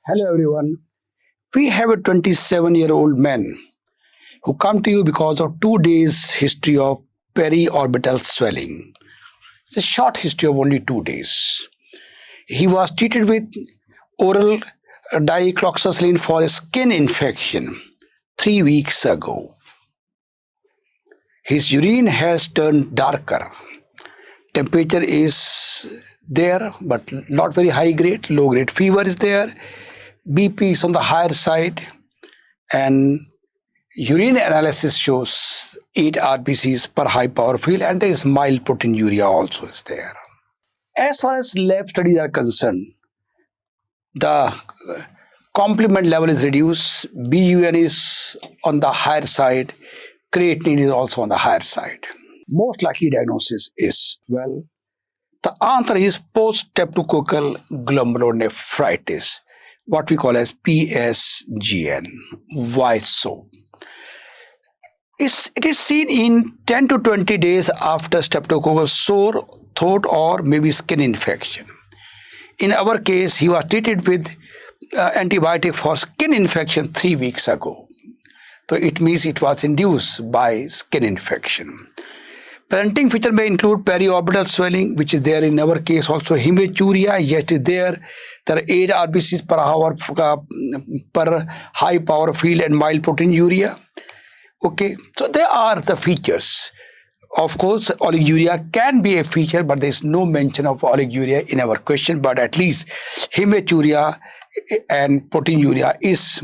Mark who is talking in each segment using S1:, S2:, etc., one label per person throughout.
S1: Hello everyone. We have a 27-year-old man who come to you because of 2 days history of periorbital swelling. It's a short history of only 2 days. He was treated with oral dicloxacillin for a skin infection 3 weeks ago. His urine has turned darker. Temperature is there, but not very high grade. Low grade fever is there. BP is on the higher side, and urine analysis shows 8 RBCs per high power field, and there is mild proteinuria also is there. As far as lab studies are concerned, the complement level is reduced, BUN is on the higher side, creatinine is also on the higher side. Most likely diagnosis is, well, the answer is post-streptococcal glomerulonephritis, what we call as PSGN. Why so? It is seen in 10 to 20 days after streptococcal sore throat or maybe skin infection. In our case, he was treated with antibiotic for skin infection 3 weeks ago. So it means it was induced by skin infection. Presenting feature may include periorbital swelling, which is there in our case also. Hematuria, yet is there. There are 8 RBCs per hour per high power field and mild proteinuria. Okay, so there are the features. Of course, oliguria can be a feature, but there is no mention of oliguria in our question. But at least hematuria and proteinuria is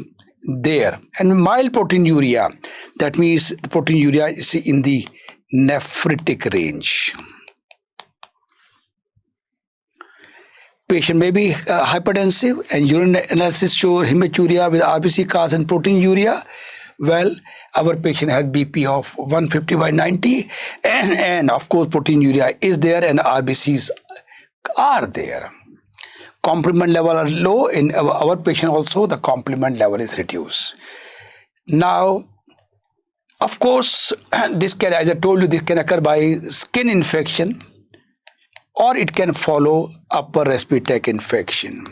S1: there. And mild proteinuria, that means the proteinuria is in the nephritic range. Patient may be hypertensive, and urine analysis show hematuria with RBC cause and proteinuria. Well, our patient has BP of 150/90, and of course proteinuria is there and RBCs are there. Complement level are low. In our patient also, the complement level is reduced. Now, of course, this can, as I told you, this can occur by skin infection, or it can follow upper respiratory tract infection.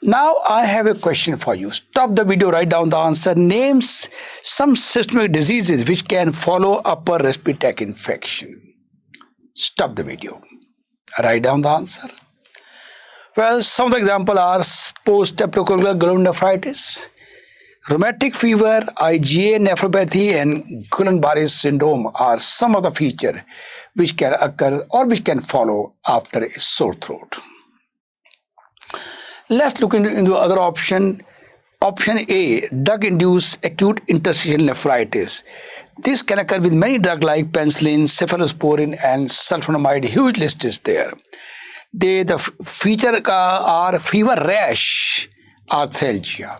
S1: Now I have a question for you. Stop the video, write down the answer. Names some systemic diseases which can follow upper respiratory tract infection. Stop the video. Write down the answer. Well, some of the examples are post-streptococcal glomerulonephritis, rheumatic fever, IgA nephropathy, and Guillain-Barré syndrome are some of the features which can occur or which can follow after a sore throat. Let's look into other option. Option A, drug-induced acute interstitial nephritis. This can occur with many drugs like penicillin, cephalosporin, and sulfonamide. Huge list is there. The feature are fever rash, arthalgia.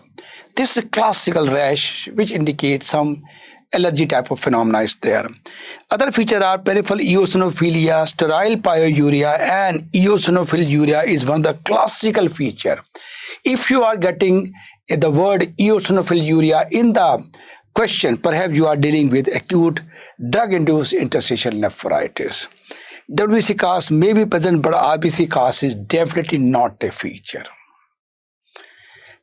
S1: This is a classical rash which indicates some allergy type of phenomena is there. Other features are peripheral eosinophilia, sterile pyuria, and eosinophil uria is one of the classical feature. If you are getting the word eosinophil uria in the question, perhaps you are dealing with acute drug-induced interstitial nephritis. WBC cause may be present, but RBC cause is definitely not a feature.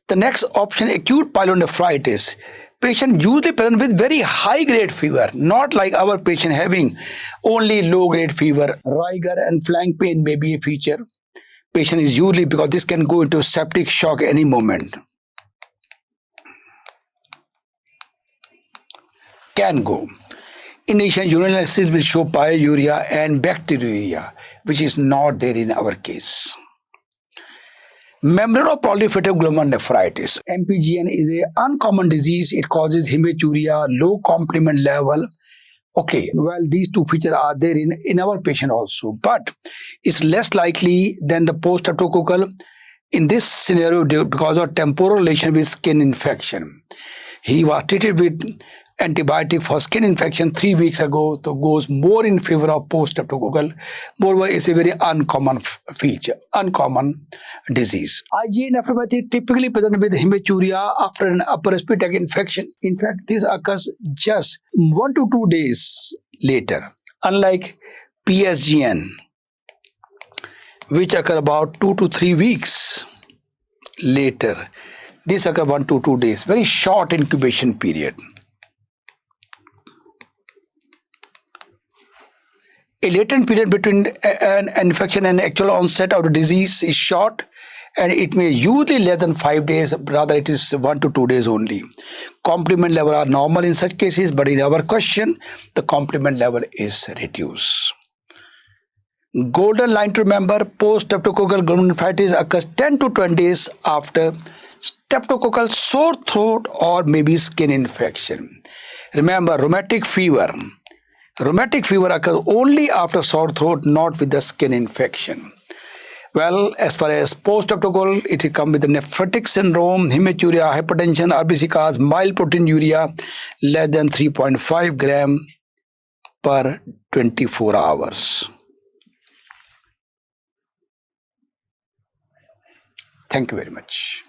S1: The next option, acute pyelonephritis. Patient usually present with very high-grade fever, not like our patient having only low-grade fever. Rigor and flank pain may be a feature. Patient is usually, because this can go into septic shock any moment. Can go. Initial urine analysis will show pyuria and bacteriuria, which is not there in our case. Membranoproliferative glomerulonephritis, MPGN, is an uncommon disease. It causes hematuria, low complement level. Okay, well, these two features are there in our patient also, but it's less likely than the post-streptococcal in this scenario because of temporal relation with skin infection. He was treated with antibiotic for skin infection 3 weeks ago, so goes more in favor of post-streptococcal. Moreover, it's a very uncommon feature, uncommon disease. IgA nephropathy typically present with hematuria after an upper respiratory tract infection. In fact, this occurs just 1 to 2 days later, unlike PSGN, which occur about 2 to 3 weeks later. This occurs 1 to 2 days, very short incubation period. A latent period between an infection and actual onset of the disease is short, and it may usually less than 5 days, rather it is 1 to 2 days only. Complement level are normal in such cases, but in our question, the complement level is reduced. Golden line to remember, post-streptococcal glomerulonephritis occurs 10 to 20 days after streptococcal sore throat or maybe skin infection. Remember, rheumatic fever. Rheumatic fever occurs only after sore throat, not with the skin infection. Well, as far as post-streptococcal, it will come with the nephrotic syndrome, hematuria, hypertension, RBC cause, mild proteinuria, less than 3.5 gram per 24 hours. Thank you very much.